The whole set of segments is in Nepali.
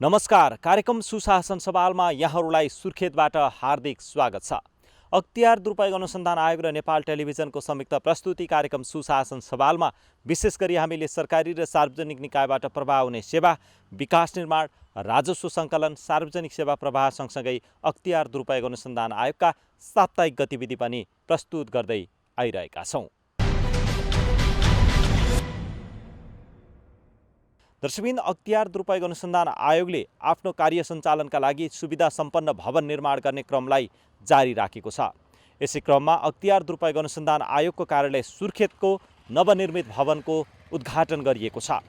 नमस्कार। कार्यक्रम सुशासन सवालमा यहाँहरूलाई सुर्खेतबाट हार्दिक स्वागत छ। अख्तियार दुरुपयोग अनुसन्धान आयोग र नेपाल टेलिभिजनको संयुक्त प्रस्तुति कार्यक्रम सुशासन सवालमा विशेष गरी हामीले सरकारी र सार्वजनिक निकायबाट प्रवाह हुने सेवा, विकास निर्माण, राजस्व सङ्कलन, सार्वजनिक सेवा प्रवाह सँगसँगै अख्तियार दुरुपयोग अनुसन्धान आयोगका साप्ताहिक गतिविधि पनि प्रस्तुत गर्दै आइरहेका छौँ। दर्शकबिन, अख्तियार दुरुपयोग अनुसन्धान आयोगले आफ्नो कार्य सञ्चालनका लागि सुविधा सम्पन्न भवन निर्माण गर्ने क्रमलाई जारी राखेको छ। यसै क्रममा अख्तियार दुरुपयोग अनुसन्धान आयोगको कार्यालय सुर्खेतको नवनिर्मित भवनको उद्घाटन गरिएको छ।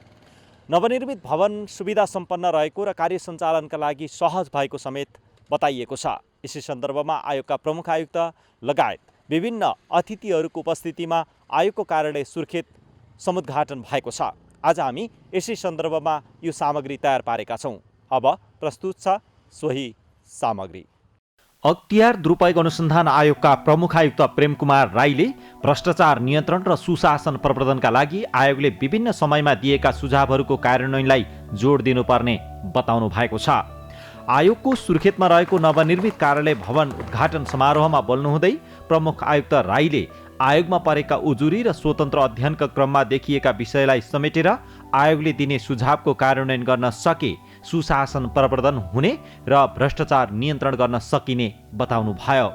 नवनिर्मित भवन सुविधा सम्पन्न रहेको र कार्य सञ्चालनका लागि सहज भएको समेत बताइएको छ। यसै सन्दर्भमा आयोगका प्रमुख आयुक्त लगायत विभिन्न अतिथिहरूको उपस्थितिमा आयोगको कार्यालय सुर्खेत समुद्घाटन भएको छ। आज हामी यसै सन्दर्भमा यो सामग्री तयार पारेका छौँ। अब प्रस्तुत छ सोही सामग्री। अख्तियार दुरुपयोग अनुसन्धान आयोगका प्रमुख आयुक्त प्रेम कुमार राईले भ्रष्टाचार नियन्त्रण र सुशासन प्रवर्धनका लागि आयोगले विभिन्न समयमा दिएका सुझावहरूको कार्यान्वयनलाई जोड दिनुपर्ने बताउनु भएको छ। आयोगको सुर्खेतमा रहेको नवनिर्मित कार्यालय भवन उद्घाटन समारोहमा बोल्नुहुँदै प्रमुख आयुक्त राईले आयोगमा परेका उजुरी र स्वतन्त्र अध्ययनका क्रममा देखिएका विषयलाई समेटेर आयोगले दिने सुझावको कार्यान्वयन गर्न सके सुशासन प्रवर्धन हुने र भ्रष्टाचार नियन्त्रण गर्न सकिने बताउनु भयो।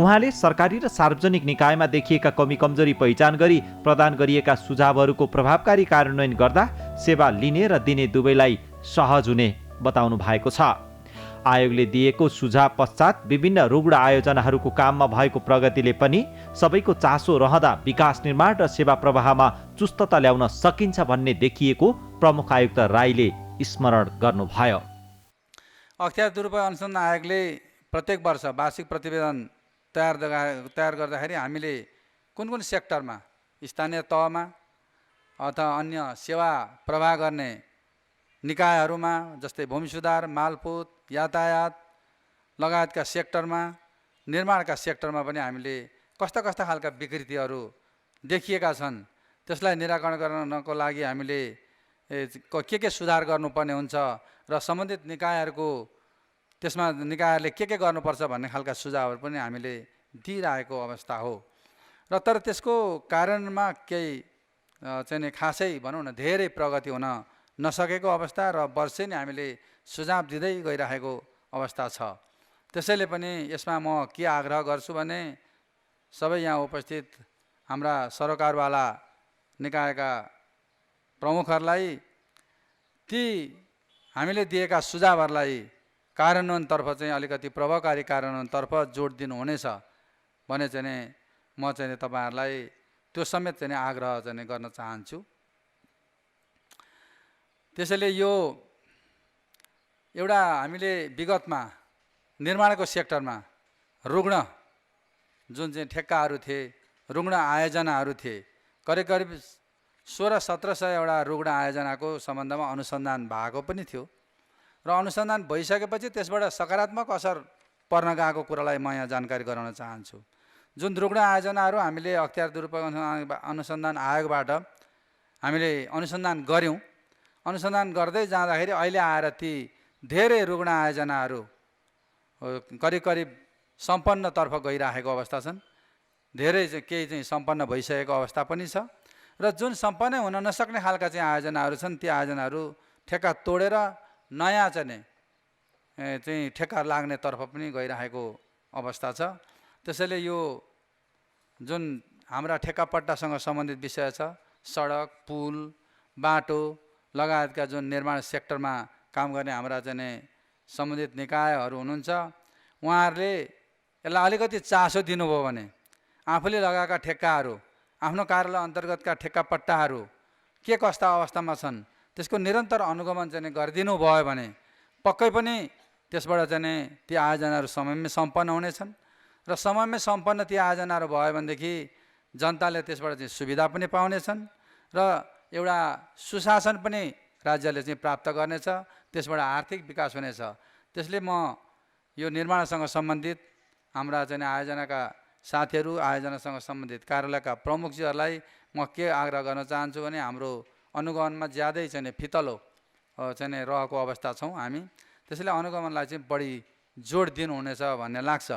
उहाँले सरकारी र सार्वजनिक निकायमा देखिएका कमी कमजोरी पहिचान गरी प्रदान गरिएका सुझावहरूको प्रभावकारी कार्यान्वयन गर्दा सेवा लिने र दिने दुवैलाई सहज हुने बताउनु भएको छ। आयोगले दिएको सुझाव पश्चात विभिन्न रुग्ण आयोजनाहरूको काममा भएको प्रगतिले पनि सबैको चासो रहँदा विकास निर्माण र सेवा प्रवाहमा चुस्तता ल्याउन सकिन्छ भन्ने देखिएको प्रमुख आयुक्त राईले स्मरण गर्नुभयो। अख्तियार दुरुपयोग अनुसन्धान आयोगले प्रत्येक वर्ष वार्षिक प्रतिवेदन तयार गर्दाखेरि हामीले कुन कुन सेक्टरमा, स्थानीय तहमा अथवा अन्य सेवा प्रवाह गर्ने निकायहरूमा जस्तै भूमि सुधार, मालपोत, यातायात लगायतका सेक्टरमा, निर्माणका सेक्टरमा पनि हामीले कस्ता कस्ता खालका विकृतिहरू देखिएका छन् त्यसलाई निराकरण गर्नको लागि हामीले के सुधार गर्नुपर्ने हुन्छ र सम्बन्धित निकायहरूको त्यसमा निकायहरूले के गर्नुपर्छ भन्ने खालका सुझावहरू पनि हामीले दिइरहेको अवस्था हो। र तर त्यसको कारणमा केही चाहिँ खासै भनौँ न धेरै प्रगति हुन नसकेको अवस्था र वर्षै नै हामीले सुझाव दिँदै गइरहेको अवस्था छ। त्यसैले पनि यसमा म के आग्रह गर्छु भने सबै यहाँ उपस्थित हाम्रा सरकारवाला निकायका प्रमुखहरूलाई ती हामीले दिएका सुझावहरूलाई कार्यान्वयनतर्फ चाहिँ अलिकति प्रभावकारी कार्यान्वयनतर्फ जोड दिनुहुनेछ भने चाहिँ म चाहिँ तपाईँहरूलाई त्यो समेत चाहिँ आग्रह चाहिँ गर्न चाहन्छु। त्यसैले यो एउटा हामीले विगतमा निर्माणको सेक्टरमा रुग्ण जुन चाहिँ ठेक्काहरू थिए, रुग्ण आयोजनाहरू थिए, करिब करिब 1600-1700 एउटा रुग्ण आयोजनाको सम्बन्धमा अनुसन्धान भएको पनि थियो र अनुसन्धान भइसकेपछि त्यसबाट सकारात्मक असर पर्न गएको कुरालाई म यहाँ जानकारी गराउन चाहन्छु। जुन रुग्ण आयोजनाहरू हामीले अख्तियार दुरुपयोग अनुसन्धान आयोगबाट हामीले अनुसन्धान गऱ्यौँ, अनुसन्धान गर्दै जाँदाखेरि अहिले आएर ती धेरै रुग्ण आयोजनाहरू करिब करिब सम्पन्नतर्फ गइरहेको अवस्था छन्। धेरै चाहिँ केही चाहिँ सम्पन्न भइसकेको अवस्था पनि छ र जुन सम्पन्नै हुन नसक्ने खालका चाहिँ आयोजनाहरू छन् ती आयोजनाहरू ठेक्का तोडेर नयाँ चाहिँ ठेक्का लाग्नेतर्फ पनि गइरहेको अवस्था छ। त्यसैले यो जुन हाम्रा ठेक्कापट्टासँग सम्बन्धित विषय छ, सडक, पुल, बाटो लगायतका जुन निर्माण सेक्टरमा काम गर्ने हाम्रा चाहिँ सम्बन्धित निकायहरू हुनुहुन्छ, उहाँहरूले यसलाई अलिकति चासो दिनुभयो भने आफूले लगाएका ठेक्काहरू, आफ्नो कार्यालय अन्तर्गतका ठेक्कापट्टाहरू के कस्ता अवस्थामा छन् त्यसको निरन्तर अनुगमन चाहिँ गरिदिनु भयो भने पक्कै पनि त्यसबाट चाहिँ ती आयोजनाहरू समयमै सम्पन्न हुनेछन् र समयमै सम्पन्न ती आयोजनाहरू भयो भनेदेखि जनताले त्यसबाट चाहिँ सुविधा पनि पाउनेछन् र एउटा सुशासन पनि राज्यले चाहिँ प्राप्त गर्नेछ, त्यसबाट आर्थिक विकास हुनेछ। त्यसले म यो निर्माणसँग सम्बन्धित हाम्रा चाहिँ आयोजनाका साथीहरू, आयोजनासँग सम्बन्धित कार्यालयका प्रमुखजीहरूलाई म के आग्रह गर्न चाहन्छु भने हाम्रो अनुगमनमा ज्यादै चाहिँ फितलो चाहिँ रहेको अवस्था छौँ हामी। त्यसैले अनुगमनलाई चाहिँ बढी जोड दिनुहुनेछ भन्ने लाग्छ।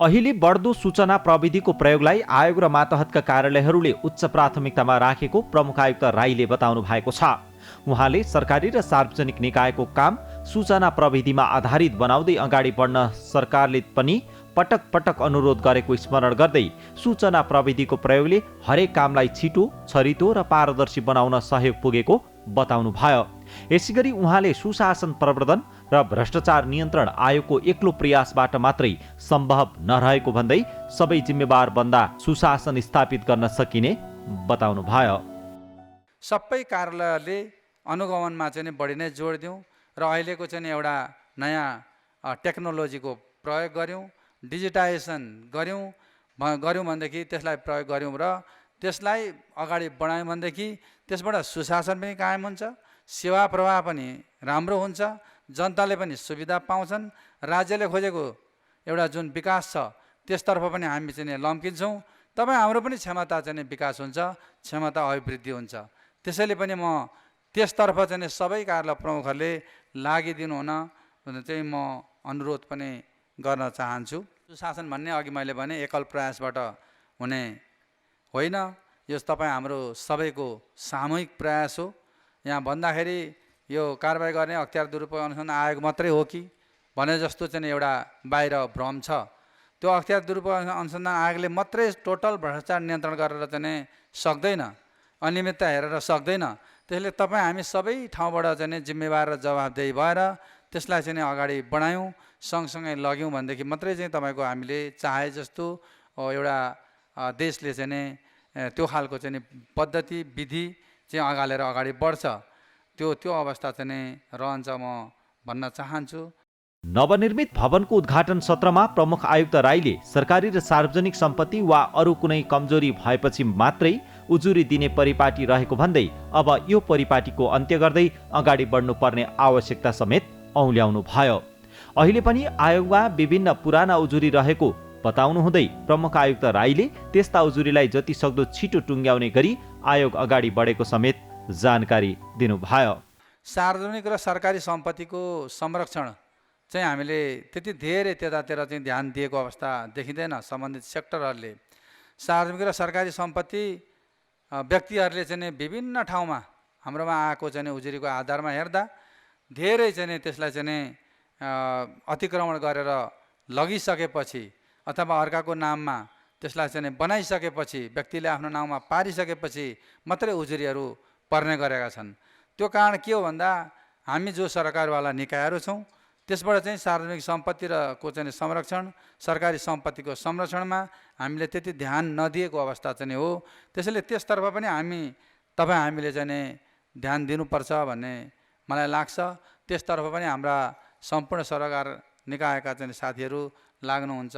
अहिले बढ्दो सूचना प्रविधिको प्रयोगलाई आयोग र मातहतका कार्यालयहरूले उच्च प्राथमिकतामा राखेको प्रमुख आयुक्त राईले बताउनु भएको छ। उहाँले सरकारी र सार्वजनिक निकायको काम सूचना प्रविधिमा आधारित बनाउँदै अगाडि बढ्न सरकारले पनि पटक पटक अनुरोध गरेको स्मरण गर्दै सूचना प्रविधिको प्रयोगले हरेक कामलाई छिटो, छरितो र पारदर्शी बनाउन सहयोग पुगेको बताउनु भयो। यसैगरी उहाँले सुशासन प्रवर्धन र भ्रष्टाचार नियन्त्रण आयोगको एक्लो प्रयासबाट मात्रै सम्भव नरहेको भन्दै सबै जिम्मेवार बन्दा सुशासन स्थापित गर्न सकिने बताउनु भयो। सबै कार्यालयले अनुगमनमा चाहिँ बढी नै जोड दिउँ र अहिलेको चाहिँ एउटा नयाँ टेक्नोलोजीको प्रयोग गऱ्यौँ, डिजिटाइजेसन गऱ्यौँ भनेदेखि त्यसलाई प्रयोग गऱ्यौँ र त्यसलाई अगाडि बढायौँ भनेदेखि त्यसबाट सुशासन पनि कायम हुन्छ, सेवा प्रवाह पनि राम्रो हुन्छ, जनताले पनि सुविधा पाउँछन्, राज्यले खोजेको एउटा जुन विकास छ त्यसतर्फ पनि हामी चाहिँ लम्किन्छौँ। तपाईँ हाम्रो पनि क्षमता चाहिँ विकास हुन्छ, क्षमता अभिवृद्धि हुन्छ। त्यसैले पनि म त्यसतर्फ चाहिँ सबै कार्यालय प्रमुखहरूले लागिदिनु हुन चाहिँ म अनुरोध पनि गर्न चाहन्छु। सुशासन भन्ने अघि मैले भने एकल प्रयासबाट हुने होइन, यो तपाईँ हाम्रो सबैको सामूहिक प्रयास हो। यहाँ भन्दाखेरि यो कारबाही गर्ने अख्तियार दुरुपयोग अनुसन्धान आयोग मात्रै हो कि भने जस्तो चाहिँ एउटा बाहिर भ्रम छ। त्यो अख्तियार दुरुपयोग अनुसन्धान आयोगले मात्रै टोटल भ्रष्टाचार नियन्त्रण गरेर चाहिँ सक्दैन, अनियमितता हेरेर सक्दैन। त्यसले तपाईँ हामी सबै ठाउँबाट चाहिँ जिम्मेवार र जवाबदेही भएर त्यसलाई चाहिँ अगाडि बढायौँ, सँगसँगै लग्यौँ भनेदेखि मात्रै चाहिँ तपाईँको हामीले चाहे जस्तो एउटा देशले चाहिँ त्यो खालको चाहिँ पद्धति विधि चाहिँ अगालेर अगाडि बढ्छ। त्यो अवस्था चाहिँ रहन्छ म भन्न चाहन्छु। नवनिर्मित भवनको उद्घाटन सत्रमा प्रमुख आयुक्त राईले सरकारी र सार्वजनिक सम्पत्ति वा अरू कुनै कमजोरी भएपछि मात्रै उजुरी दिने परिपाटी रहेको भन्दै अब यो परिपाटीको अन्त्य गर्दै अगाडि बढ्नुपर्ने आवश्यकता समेत औल्याउनु भयो। अहिले पनि आयोगमा विभिन्न पुराना उजुरी रहेको बताउनु हुँदै प्रमुख आयुक्त राईले त्यस्ता उजुरीलाई जति सक्दो छिटो टुङ्ग्याउने गरी आयोग अगाडि बढेको समेत जानकारी दिनुभयो। सार्वजनिक र सरकारी सम्पत्तिको संरक्षण चाहिँ हामीले त्यति धेरै त्यतातिर चाहिँ ध्यान दिएको अवस्था देखिँदैन। सम्बन्धित सेक्टरहरूले सार्वजनिक र सरकारी सम्पत्ति व्यक्तिहरूले चाहिँ विभिन्न ठाउँमा हाम्रोमा आएको चाहिँ उजुरीको आधारमा हेर्दा धेरै चाहिँ त्यसलाई चाहिँ अतिक्रमण गरेर लगिसकेपछि अथवा अर्काको नाममा त्यसलाई चाहिँ बनाइसकेपछि व्यक्तिले आफ्नो नाउँमा पारिसकेपछि मात्रै उजुरीहरू पर्ने गरेका छन्। त्यो कारण के हो भन्दा हामी जो सरकारवाला निकायहरू छौँ त्यसबाट चाहिँ सार्वजनिक सम्पत्ति र को चाहिँ संरक्षण, सरकारी सम्पत्तिको संरक्षणमा हामीले त्यति ध्यान नदिएको अवस्था चाहिँ हो। त्यसैले त्यसतर्फ पनि हामीले चाहिँ ध्यान दिनुपर्छ भन्ने मलाई लाग्छ। त्यसतर्फ पनि हाम्रा सम्पूर्ण सरकार निकायका चाहिँ साथीहरू लाग्नुहुन्छ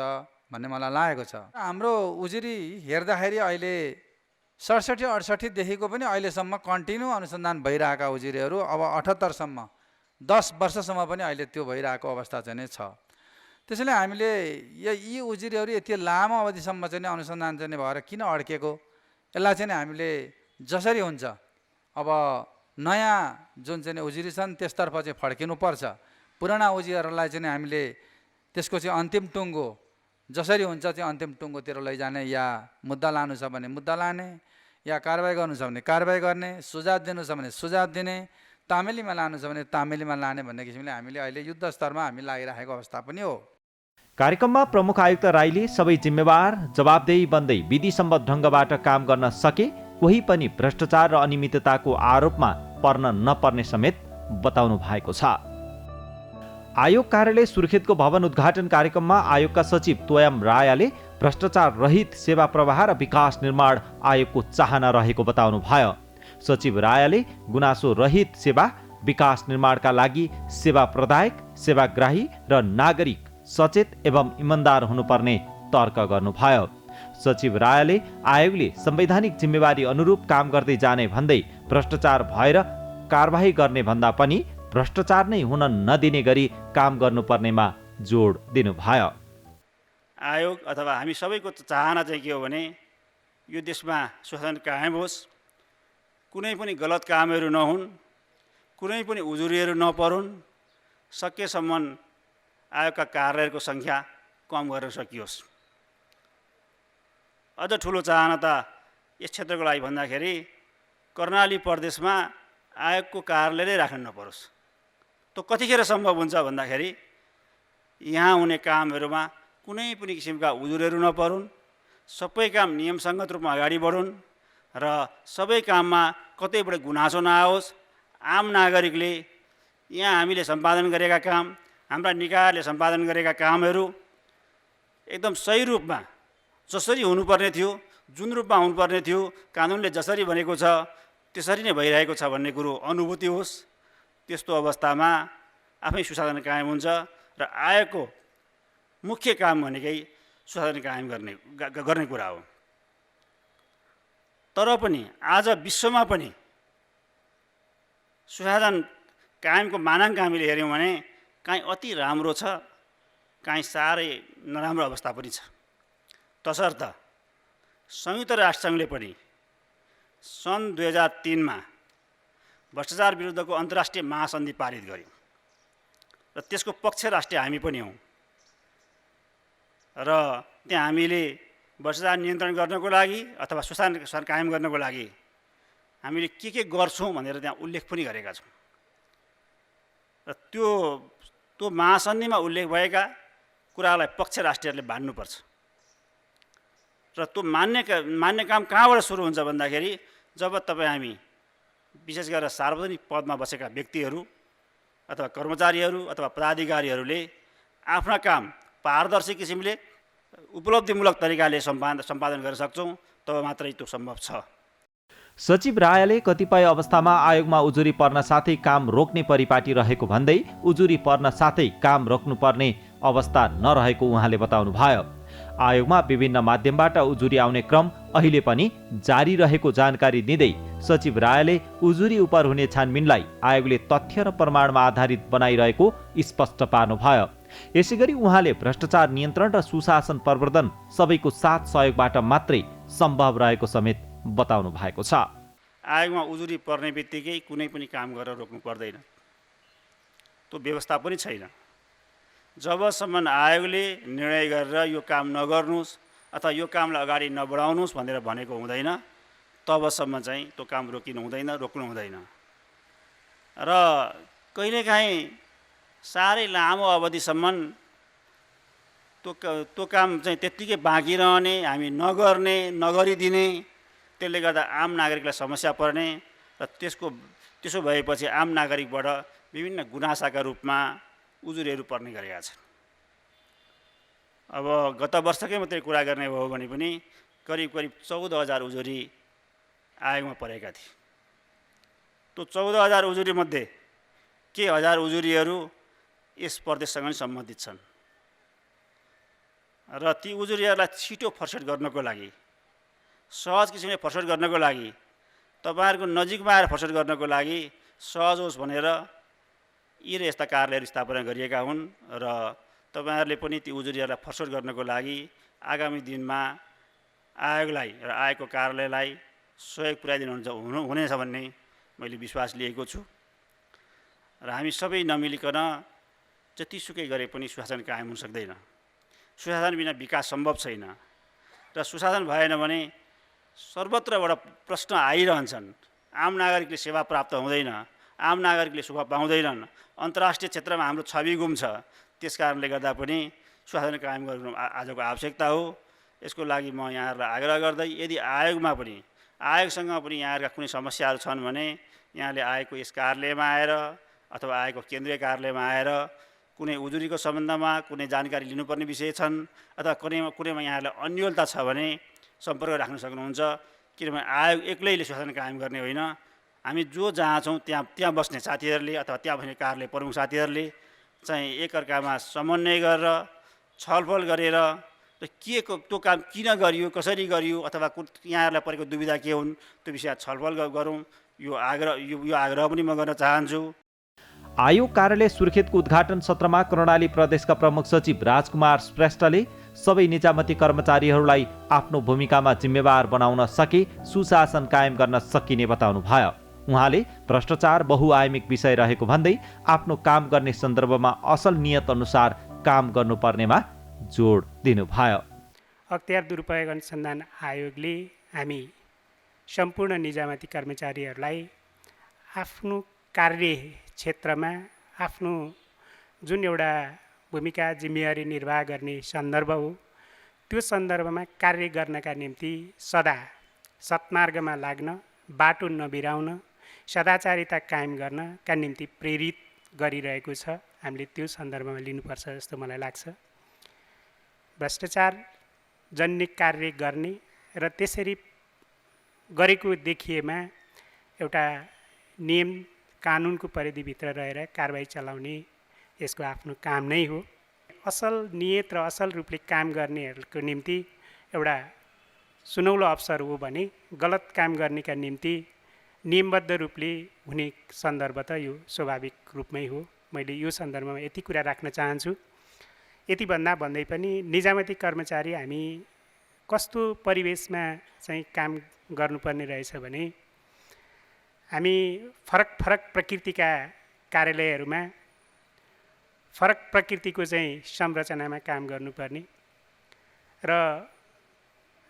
भन्ने मलाई लागेको छ। हाम्रो उजुरी हेर्दाखेरि अहिले 67-68 देखिको पनि अहिलेसम्म कन्टिन्यू अनुसन्धान भइरहेका उजुरीहरू अब 78सम्म 10 वर्षसम्म पनि अहिले त्यो भइरहेको अवस्था चाहिँ छ। त्यसैले हामीले यी उजुरीहरू यति लामो अवधिसम्म चाहिँ अनुसन्धान चाहिँ भएर किन अड्केको, यसलाई चाहिँ हामीले जसरी हुन्छ अब नयाँ जुन चाहिँ उजुरी छन् त्यसतर्फ चाहिँ फर्किनुपर्छ। पुराना उजुरीहरूलाई चाहिँ हामीले त्यसको चाहिँ अन्तिम टुङ्गो जसरी हुन्छ चाहिँ अन्तिम टुङ्गोतिर लैजाने, या मुद्दा लानु छ भने मुद्दा लाने, या कारबाही गर्नु छ भने कारबाही गर्ने, सुझाव दिनु छ भने सुझाव दिने, तामेलीमा लानु छ भने तामेलीमा लाने भन्ने किसिमले हामीले अहिले युद्ध स्तरमा हामी लागिरहेको अवस्था पनि हो। कार्यक्रममा प्रमुख आयुक्त राईले सबै जिम्मेवार जवाबदेही बन्दै विधिसम्मत ढङ्गबाट काम गर्न सके कोही पनि भ्रष्टाचार र अनियमितताको आरोपमा पर्न नपर्ने समेत बताउनु भएको छ। आयोग कार्यालय सुर्खेतको भवन उद्घाटन कार्यक्रममा आयोगका सचिव तोयाम रायाले भ्रष्टाचार रहित सेवा प्रवाह र विकास निर्माण आयोगको चाहना रहेको बताउनु भयो। सचिव रायाले गुनासो रहित सेवा विकास निर्माणका लागि सेवा प्रदायक, सेवाग्राही र नागरिक सचेत एवं इमान्दार हुनुपर्ने तर्क गर्नुभयो। सचिव रायाले आयोगले संवैधानिक जिम्मेवारी अनुरूप काम गर्दै जाने भन्दै भ्रष्टाचार भएर कारबाही गर्ने भन्दा पनि भ्रष्टाचार नै हुन नदिने गरी काम गर्नुपर्नेमा जोड दिनुभयो। आयोग अथवा हामी सबैको चाहना चाहिँ के हो भने यो देशमा सुशासन कायम होस्, कुनै पनि गलत कामहरू नहुन्, कुनै पनि उजुरीहरू नपरुन्, सकेसम्म आयोगका कार्यालयहरूको सङ्ख्या कम गर्न सकियोस्। अझ ठुलो चाहना त यस क्षेत्रको लागि भन्दाखेरि कर्णाली प्रदेशमा आयोगको कार्यालय नै राख्न नपरोस्। त्यो कतिखेर सम्भव हुन्छ भन्दाखेरि यहाँ हुने कामहरूमा कुनै पनि किसिमका उजुरहरू नपरुन्, सबै काम नियमसङ्गत रूपमा अगाडि बढुन् र सबै काममा कतैबाट गुनासो नआओस्। आम नागरिकले यहाँ हामीले सम्पादन गरेका काम, हाम्रा निकायले सम्पादन गरेका कामहरू एकदम सही रूपमा जसरी हुनुपर्ने थियो, जुन रूपमा हुनुपर्ने थियो, कानुनले जसरी भनेको छ त्यसरी नै भइरहेको छ भन्ने कुरो अनुभूति होस्। त्यस्तो अवस्थामा आफै सुशासन कायम हुन्छ र आयोगको मुख्य काम भनेकै सुशासन कायम गर्ने कुरा हो। तर पनि आज विश्वमा पनि सुशासन कायमको मानाङ्क हामीले हेऱ्यौँ भने काहीँ अति राम्रो छ, काहीँ साह्रै नराम्रो अवस्था पनि छ। तसर्थ संयुक्त राष्ट्रसङ्घले पनि सन् 2003 भ्रष्टाचार विरुद्धको अन्तर्राष्ट्रिय महासन्धि पारित गर्यो र त्यसको पक्ष राष्ट्रिय हामी पनि हौँ र त्यहाँ हामीले भ्रष्टाचार नियन्त्रण गर्नको लागि अथवा सुशासन कायम गर्नको लागि हामीले के गर्छौँ भनेर त्यहाँ उल्लेख पनि गरेका छौँ र त्यो महासन्धिमा उल्लेख भएका कुरालाई पक्ष राष्ट्रियहरूले मान्नुपर्छ र त्यो मान्ने काम कहाँबाट सुरु हुन्छ भन्दाखेरि जब हामी विशेष गरेर सार्वजनिक पदमा बसेका व्यक्तिहरू अथवा कर्मचारीहरू अथवा पदाधिकारीहरूले आफ्ना काम पारदर्शी किसिमले उपलब्धिमूलक तरिकाले सम्पादन गर्न सक्छौँ, तब मात्रै त्यो सम्भव छ। सचिव रायले कतिपय अवस्थामा आयोगमा उजुरी पर्न साथै काम रोक्ने परिपाटी रहेको भन्दै उजुरी पर्न साथै काम रोक्नुपर्ने अवस्था नरहेको उहाँले बताउनुभयो। आयोगमा विभिन्न माध्यमबाट उजुरी आउने क्रम अहिले पनि जारी रहेको जानकारी दिँदै सचिव रायले उजुरी उपर हुने छानबिनलाई आयोगले तथ्य र प्रमाणमा आधारित बनाइरहेको स्पष्ट पार्नुभयो। यसैगरी उहाँले भ्रष्टाचार नियन्त्रण र सुशासन प्रवर्धन सबैको साथ सहयोगबाट मात्रै सम्भव रहेको समेत बताउनु भएको छ। आयोगमा उजुरी पर्ने बित्तिकै कुनै पनि काम गरेर रोक्नु पर्दैन, त्यो व्यवस्था पनि छैन। जबसम्म आयोगले निर्णय गरेर यो काम नगर्नुहोस् अथवा यो कामलाई अगाडि नबढाउनुहोस् भनेर भनेको हुँदैन, तबसम्म चाहिँ त्यो काम रोक्नु हुँदैन। र कहिलेकाहीँ साह्रै लामो अवधिसम्म त्यो काम चाहिँ त्यत्तिकै बाँकी रहने, हामी नगर्ने, नगरिदिने, त्यसले गर्दा आम नागरिकलाई समस्या पर्ने र त्यसो भएपछि आम नागरिकबाट विभिन्न गुनासाका रूपमा उजुरीहरू पर्ने गरेका छन्। अब गत वर्षकै मात्रै कुरा गर्ने हो भने पनि करिब 14,000 उजुरी आयोगमा परेका थिए। त्यो 14,000 उजुरीमध्ये के 1000 उजुरीहरू यस प्रदेशसँग नै सम्बन्धित छन् र ती उजुरीहरूलाई छिटो फर्सेट गर्नको लागि, सहज किसिमले फर्सेट गर्नको लागि, तपाईँहरूको नजिकमा आएर फर्सेट गर्नको लागि सहज होस् भनेर यी र यस्ता कार्यालयहरू स्थापना गरिएका हुन् र तपाईँहरूले पनि ती उजुरीहरूलाई फर्सेट गर्नको लागि आगामी दिनमा आयोगलाई र आयोगको कार्यालयलाई सहयोग पुर्याइदिनु हुनेछ भन्ने मैले विश्वास लिएको छु र हामी सबै नमिलिकन जतिसुकै गरे पनि सुशासन कायम हुन सक्दैन। सुशासन बिना विकास सम्भव छैन र सुशासन भएन भने सर्वत्रबाट प्रश्न आइरहन्छन्। आम नागरिकले सेवा प्राप्त हुँदैन, आम नागरिकले सुख पाउँदैनन्, अन्तर्राष्ट्रिय क्षेत्रमा हाम्रो छवि गुम्छ। त्यस कारणले गर्दा पनि सुशासन कायम गर्नु आजको आवश्यकता हो। यसको लागि म यहाँहरूलाई आग्रह गर्दै यदि आयोगसँग पनि यहाँहरूका कुनै समस्याहरू छन् भने यहाँले आयोगको यस कार्यालयमा आएर अथवा आयोगको केन्द्रीय कार्यालयमा आएर कुनै उजुरीको सम्बन्धमा कुनै जानकारी लिनुपर्ने विषय छन् अथवा कुनैमा यहाँहरूलाई अन्योलता छ भने सम्पर्क राख्न सक्नुहुन्छ। किनभने आयोग एक्लैले सुशासन कायम गर्ने होइन, हामी जहाँ छौँ त्यहाँ बस्ने साथीहरूले अथवा त्यहाँ बस्ने कार्यालय प्रमुख साथीहरूले चाहिँ एकअर्कामा समन्वय गरेर छलफल गरेर त्यो काम किन गरियो, कसरी गरियो अथवा यहाँहरूलाई परेको दुविधा के हुन् त्यो विषय छलफल गरौँ, यो आग्रह पनि म गर्न चाहन्छु। आयोग कार्यालय सुर्खेतको उद्घाटन सत्रमा कर्णाली प्रदेशका प्रमुख सचिव राजकुमार श्रेष्ठले सबै निजामती कर्मचारीहरूलाई आफ्नो भूमिकामा जिम्मेवार बनाउन सके सुशासन कायम गर्न सकिने बताउनुभयो। उहाँले भ्रष्टाचार बहुआयामिक विषय रहेको भन्दै आफ्नो काम गर्ने सन्दर्भमा असल नियत अनुसार काम गर्नुपर्नेमा जोड दिनुभयो। अख्तियार दुरुपयोग अनुसन्धान आयोगले हामी सम्पूर्ण निजामती कर्मचारीहरूलाई आफ्नो कार्य क्षेत्रमा आफ्नो जुन एउटा भूमिका जिम्मेवारी निर्वाह गर्ने सन्दर्भ हो त्यो सन्दर्भमा कार्य गर्नका निम्ति सदा सत्मार्गमा लाग्न, बाटो नबिराउन, सदाचारिता कायम गर्नका निम्ति प्रेरित गरिरहेको छ। हामीले त्यो सन्दर्भमा लिनुपर्छ जस्तो मलाई लाग्छ। भ्रष्टाचार जन्य कार्य गर्ने र त्यसरी गरेको देखिएमा एउटा नियम कानुनको परिधिभित्र रहेर कारबाही चलाउने यसको आफ्नो काम नै हो। असल नियत र असल रूपले काम गर्नेहरूको निम्ति एउटा सुनौलो अवसर हो भने गलत काम गर्नेका निम्ति नियमबद्ध रूपले हुने सन्दर्भ त यो स्वाभाविक रूपमै हो। मैले यो सन्दर्भमा यति कुरा राख्न चाहन्छु। यति भन्दै पनि निजामती कर्मचारी हामी कस्तो परिवेशमा चाहिँ काम गर्नुपर्ने रहेछ भने हामी फरक फरक प्रकृतिका कार्यालयहरूमा फरक प्रकृतिको चाहिँ संरचनामा काम गर्नुपर्ने र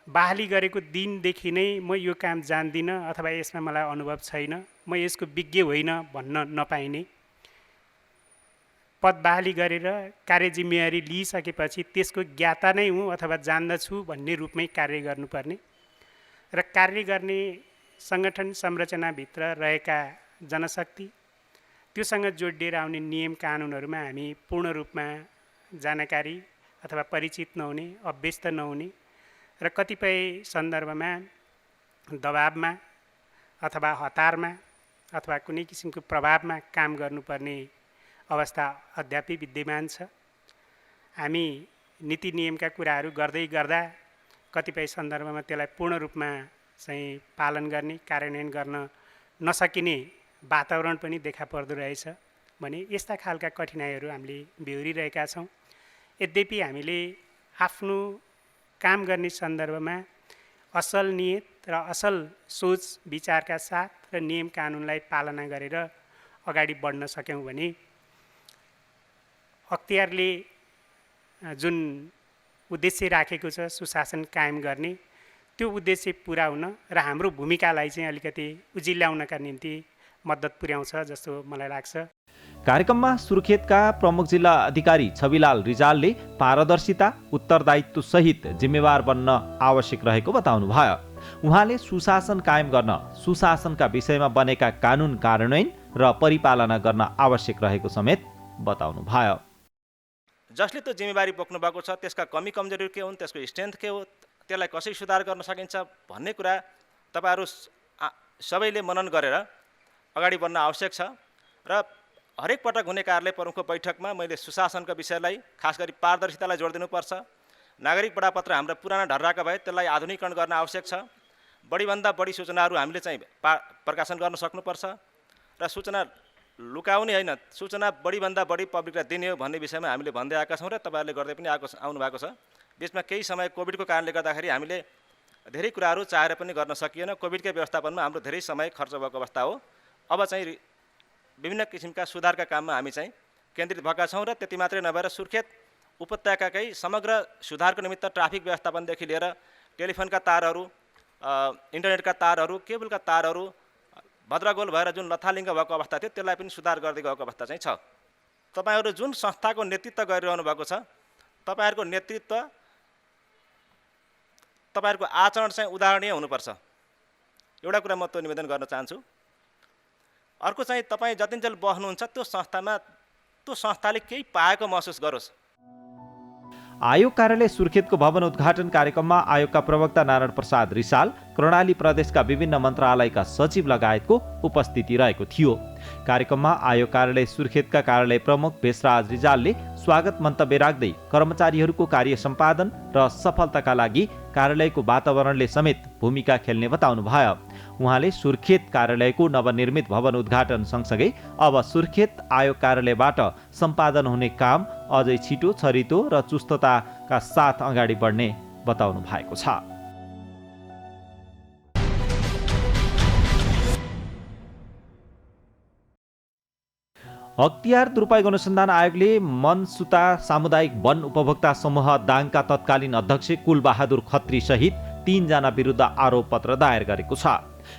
बहाली गरेको दिनदेखि नै म यो काम जान्दिनँ अथवा यसमा मलाई अनुभव छैन, म यसको विज्ञ होइन भन्न नपाइने, पद बहाली गरेर कार्य जिम्मेवारी लिइसकेपछि त्यसको ज्ञाता नै हुँ अथवा जान्दछु भन्ने रूपमै कार्य गर्नुपर्ने र कार्य गर्ने सङ्गठन संरचनाभित्र रहेका जनशक्ति त्योसँग जोडिएर आउने नियम कानुनहरूमा हामी पूर्ण रूपमा जानकारी अथवा परिचित नहुने, अभ्यस्त नहुने र कतिपय सन्दर्भमा दबाबमा अथवा हतारमा अथवा कुनै किसिमको प्रभावमा काम गर्नुपर्ने अवस्था अद्यापि विद्यमान छ। हामी नीति नियमका कुराहरू गर्दै गर्दा कतिपय सन्दर्भमा त्यसलाई पूर्ण रूपमा चाहिँ पालन गर्ने, कार्यान्वयन गर्न नसकिने वातावरण पनि देखा पर्दो रहेछ भने यस्ता खालका कठिनाइहरू हामीले बेहोरिरहेका छौँ। यद्यपि हामीले आफ्नो काम गर्ने सन्दर्भमा असल नियत र असल सोच विचारका साथ र नियम कानुनलाई पालना गरेर अगाडि बढ्न सक्यौँ भने अख्तियारले जुन उद्देश्य राखेको छ सुशासन कायम गर्ने त्यो उद्देश्य पुरा हुन र हाम्रो भूमिकालाई चाहिँ अलिकति उजिल्याउनका निम्ति मद्दत पुर्याउँछ जस्तो मलाई लाग्छ। कार्यक्रममा सुर्खेतका प्रमुख जिल्ला अधिकारी छविलाल रिजालले पारदर्शिता, उत्तरदायित्व सहित जिम्मेवार बन्न आवश्यक रहेको बताउनुभयो। उहाँले सुशासन कायम गर्न सुशासनका विषयमा बनेका कानुन कार्यान्वयन र परिपालना गर्न आवश्यक रहेको समेत बताउनुभयो। जसले त्यो जिम्मेवारी बोक्नु भएको छ त्यसका कमी कमजोरी के हुन्, त्यसको स्ट्रेन्थ के हो, त्यसलाई कसरी सुधार गर्न सकिन्छ भन्ने कुरा तपाईहरू सबैले मनन गरेर अगाडि बढ्न आवश्यक छ। र हरेक पटक हुने कार्यालय प्रमुखको बैठकमा मैले सुशासनका विषयलाई, खास गरी पारदर्शितालाई जोड दिनुपर्छ। नागरिक बडापत्र हाम्रा पुराना ढर्राका भए त्यसलाई आधुनिकीकरण गर्न आवश्यक छ। बढीभन्दा बढी सूचनाहरू हामीले चाहिँ प्रकाशन गर्न सक्नुपर्छ र सूचना लुकाउने होइन, सूचना बढीभन्दा बढी पब्लिकलाई दिने हो भन्ने विषयमा हामीले भन्दै आएका छौँ र तपाईँहरूले गर्दै पनि आउनु भएको छ। बिचमा केही समय कोभिडको कारणले गर्दाखेरि हामीले धेरै कुराहरू चाहेर पनि गर्न सकिएन। कोभिडकै व्यवस्थापनमा हाम्रो धेरै समय खर्च भएको अवस्था हो। अब चाहिँ विभिन्न किसिमका सुधारका काममा हामी चाहिँ केन्द्रित भएका छौँ र त्यति मात्रै नभएर सुर्खेत उपत्यकाकै समग्र सुधारको निमित्त ट्राफिक व्यवस्थापनदेखि लिएर टेलिफोनका तारहरू, इन्टरनेटका तारहरू, केबलका तारहरू भद्रगोल भएर जुन लथालिङ्ग भएको अवस्था थियो त्यसलाई पनि सुधार गर्दै गएको अवस्था चाहिँ छ। तपाईँहरू जुन संस्थाको नेतृत्व गरिरहनु भएको छ तपाईँहरूको नेतृत्व, तपाईँहरूको आचरण चाहिँ उदाहरणीय हुनुपर्छ। एउटा कुरा म त्यो निवेदन गर्न चाहन्छु। अर्को चाहिँ तपाईँ जतिन्जेल बस्नुहुन्छ त्यो संस्थाले केही पाएको महसुस गरोस्। आयोग कार्यालय सुर्खेतको भवन उद्घाटन कार्यक्रममा आयोगका प्रवक्ता नारायण प्रसाद रिसाल, कर्णाली प्रदेशका विभिन्न मन्त्रालयका सचिव लगायतको उपस्थिति रहेको थियो। कार्यक्रममा आयोग कार्यालय सुर्खेतका कार्यालय प्रमुख भेषराज रिजालले स्वागत मन्तव्य राख्दै कर्मचारीहरूको कार्य सम्पादन र सफलताका लागि कार्यालयको वातावरणले समेत भूमिका खेल्ने बताउनुभयो। उहाँले सुर्खेत कार्यालयको नवनिर्मित भवन उद्घाटन सँगसँगै अब सुर्खेत आयोग कार्यालयबाट सम्पादन हुने काम अझै छिटो, छरितो र चुस्तताका साथ अगाडि बढ्ने बताउनु भएको छ। अख्तियार दुरुपयोग अनुसन्धान आयोगले मनसुता सामुदायिक वन उपभोक्ता समूह दाङका तत्कालीन अध्यक्ष कुलबहादुर खत्री सहित 3 जना विरुद्ध आरोप पत्र दायर गरेको छ।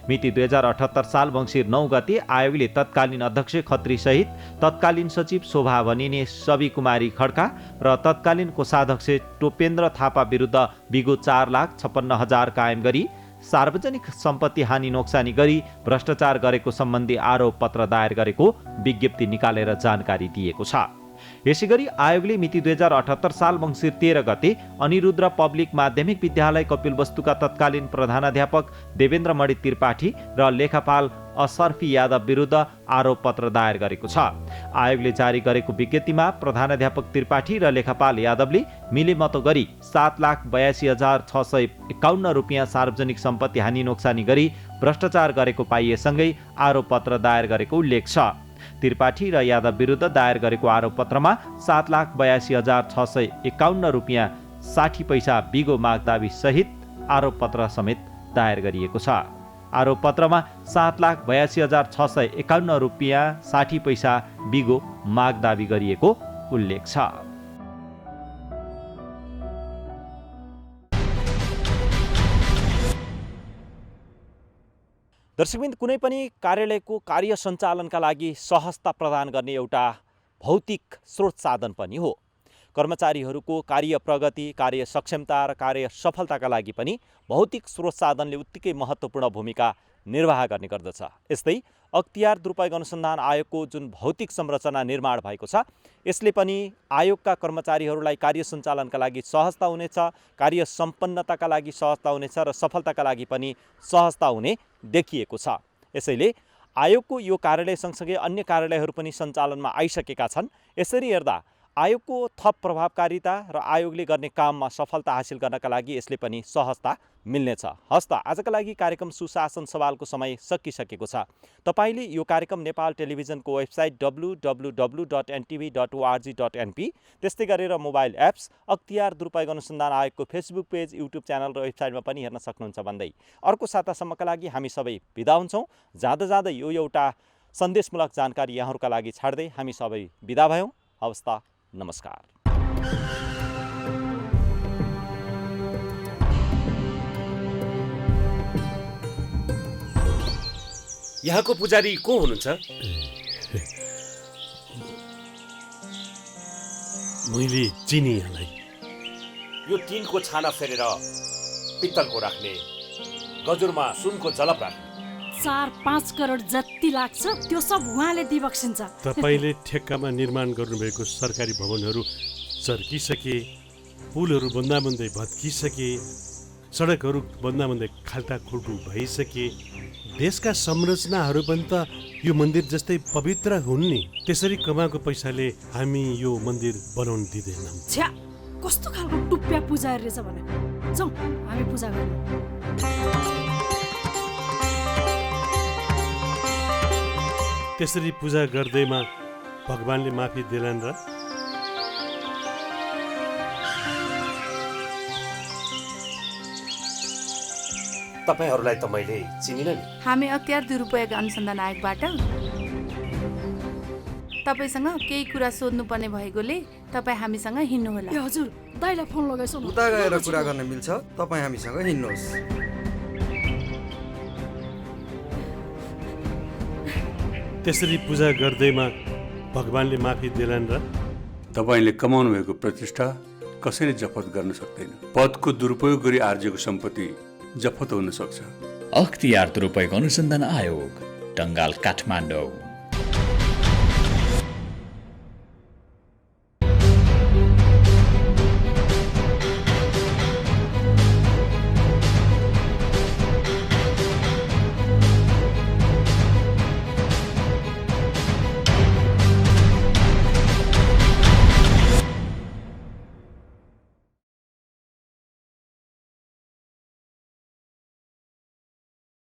मिति 2078 साल मङ्सिर 9 गते आयोगले तत्कालीन अध्यक्ष खत्री सहित तत्कालीन सचिव शोभा भनिने सवि कुमारी खड्का र तत्कालीन कोषाध्यक्ष टोपेन्द्र थापा विरुद्ध बिगो 4,56,000 कायम गरी सार्वजनिक सम्पत्ति हानि नोक्सानी गरी भ्रष्टाचार गरेको सम्बन्धी आरोप पत्र दायर गरेको विज्ञप्ति निकालेर जानकारी दिएको छ। यसैगरी आयोगले मिति 2078 साल मङ्सिर 13 गते अनिरुद्ध पब्लिक माध्यमिक विद्यालय कपिलवस्तुका तत्कालीन प्रधानाध्यापक देवेन्द्र मणि त्रिपाठी र लेखापाल असर्फी यादव विरुद्ध आरोप पत्र दायर गरेको छ। आयोगले जारी गरेको विज्ञप्तिमा प्रधानाध्यापक त्रिपाठी र लेखापाल यादवले मिलेमतो गरी 7,82,651 रुपियाँ सार्वजनिक सम्पत्ति हानि नोक्सानी गरी भ्रष्टाचार गरेको पाइएसँगै आरोप पत्र दायर गरेको उल्लेख छ। त्रिपाठी र यादव विरुद्ध दायर गरेको आरोप पत्रमा 7,82,651 रुपियाँ 60 पैसा बिगो मागदावी सहित आरोप पत्र समेत दायर गरिएको छ। आरोप पत्रमा 7,82,651 रुपियाँ 60 पैसा बिगो मागदावी गरिएको उल्लेख छ। दर्शकबिन्द, कुनै पनि कार्यालयको कार्य सञ्चालनका लागि सहजता प्रदान गर्ने एउटा भौतिक स्रोत साधन पनि हो। कर्मचारीहरूको कार्य प्रगति, कार्य सक्षमता र कार्य सफलताका लागि पनि भौतिक स्रोत साधनले उत्तिकै महत्त्वपूर्ण भूमिका निर्वाह गर्ने गर्दछ। यस्तै अख्तियार दुरुपयोग अनुसन्धान आयोगको जुन भौतिक संरचना निर्माण भएको छ, यसले पनि आयोगका कर्मचारीहरूलाई कार्य सञ्चालनका लागि सहजता हुनेछ, कार्य सम्पन्नताका लागि सहजता हुनेछ र सफलताका लागि पनि सहजता हुने देखिएको छ। यसैले आयोगको यो कार्यालय सँगसँगै अन्य कार्यालयहरू पनि सञ्चालनमा आइसकेका छन्। यसरी हेर्दा आयोगको थप प्रभावकारिता र आयोगले गर्ने काममा सफलता हासिल गर्नका लागि यसले पनि सहजता मिल्नेछ। हस्त आजका लागि कार्यक्रम सुशासन सवालको समय सकिसकेको छ। तपाईले यो कार्यक्रम नेपाल टेलिभिजनको वेबसाइट www.ntv.org.np, त्यस्तै गरेर मोबाइल एप्स, अख्तियार दुरुपयोग अनुसन्धान आयोगको फेसबुक पेज, युट्युब च्यानल र वेबसाइटमा पनि हेर्न सक्नुहुन्छ भन्दै अर्को सातासम्मका लागि हामी सबै बिदा हुन्छौँ। जाँदा जाँदै यो एउटा सन्देशमूलक जानकारी यहाँहरूका लागि छाड्दै हामी सबै बिदा भयौँ। हवस् त, नमस्कार। यहाँको पुजारी को हुनुहुन्छ? मैले चिनी यहाँलाई। यो टिनको छाना फेरेर पित्तलको राख्ने, गजुरमा सुनको जलप राख्ने। 4-5 करोड जति लाग्छ त्यो सब उहाँले दिबक्सिन्छ। तपाईँले ठेक्कामा निर्माण गर्नुभएको सरकारी भवनहरू चर्किसके, पुलहरू बन्दा बन्दै भत्किसके, सडकहरू बन्दा बन्दै खाल्टा खुल्टु भइसके, देशका संरचनाहरू पनि त यो मन्दिर जस्तै पवित्र हुन् नि। त्यसरी कमाएको पैसाले हामी यो मन्दिर बनाउन दिँदैनौँ। छ्या, कस्तो खालको टुप्प्या पुजारी रहेछ भने। जाउँ हामी पूजा गर्नु। त्यसरी पूजा गर्दैमा भगवानले माफी दिलान् र? तपाईहरूलाई त मैले चिनिन नि। हामी अख्तियार दुरुपयोग अनुसन्धान आयोगबाट तपाईसँग केही कुरा सोध्नुपर्ने भएकोले तपाईँ हामीसँग हिँड्नुहोला। ए हजुर, दाइलाई फोन लगाइसो। उता गएर कुरा गर्न मिल्छ, तपाईँ हामीसँग हिँड्नुहोस्। त्यसरी पूजा गर्दैमा भगवानले माफी दिलान् र? तपाईँले कमाउनु भएको प्रतिष्ठा कसैले जफत गर्न सक्दैन। पदको दुरुपयोग गरी आर्जेको सम्पत्ति जफत हुन सक्छ। अख्तियार दुरुपयोग अनुसन्धान आयोग, टङ्गाल, काठमाडौँ।